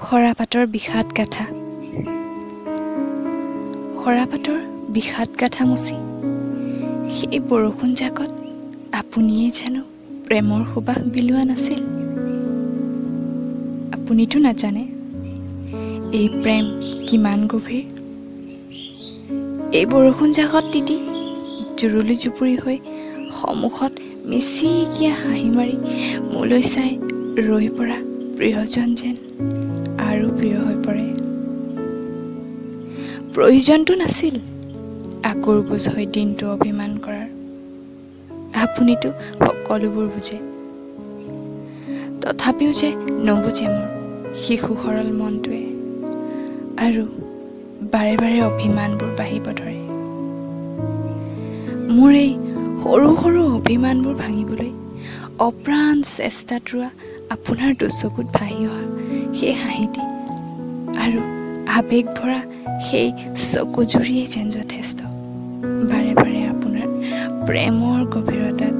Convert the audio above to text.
সৰাপাতৰ বিষাদ গাথা। সৰাপাতৰ বিষাদ গাথা মুচি সেই বৰষুণ জাকত আপুনিয়ে জানো প্ৰেমৰ সুবাস বিলোৱা নাছিল। আপুনিতো নাজানে এই প্ৰেম কিমান গভীৰ। এই বৰষুণ জাকত তিতি জুৰুলি জুপুৰি হৈ সন্মুখত মিচিকিয়া হাঁহি মাৰি মোলৈ চাই ৰৈ পৰা প্ৰিয়জন যেন আৰু প্ৰিয় হৈ পৰে। প্ৰয়োজনটো নাছিল আকুৰ গোজ হৈ দিনটো অভিমান কৰাৰ। আপুনিতো সকলোবোৰ বুজে, তথাপিও যে নুবুজে মোৰ শিশু সৰল মনটোৱে, আৰু বাৰে বাৰে অভিমানবোৰ বাঢ়িব ধৰে। মোৰ এই সৰু সৰু অভিমানবোৰ ভাঙিবলৈ অপ্ৰাণ চেষ্টাত ৰোৱা আপোনাৰ দুচকুত ভাহি অহা সেই হাঁহিটি আৰু আৱেগ ভৰা সেই চকুজুৰিয়েই যেন যথেষ্ট। বাৰে বাৰে আপোনাৰ প্ৰেমৰ গভীৰতাত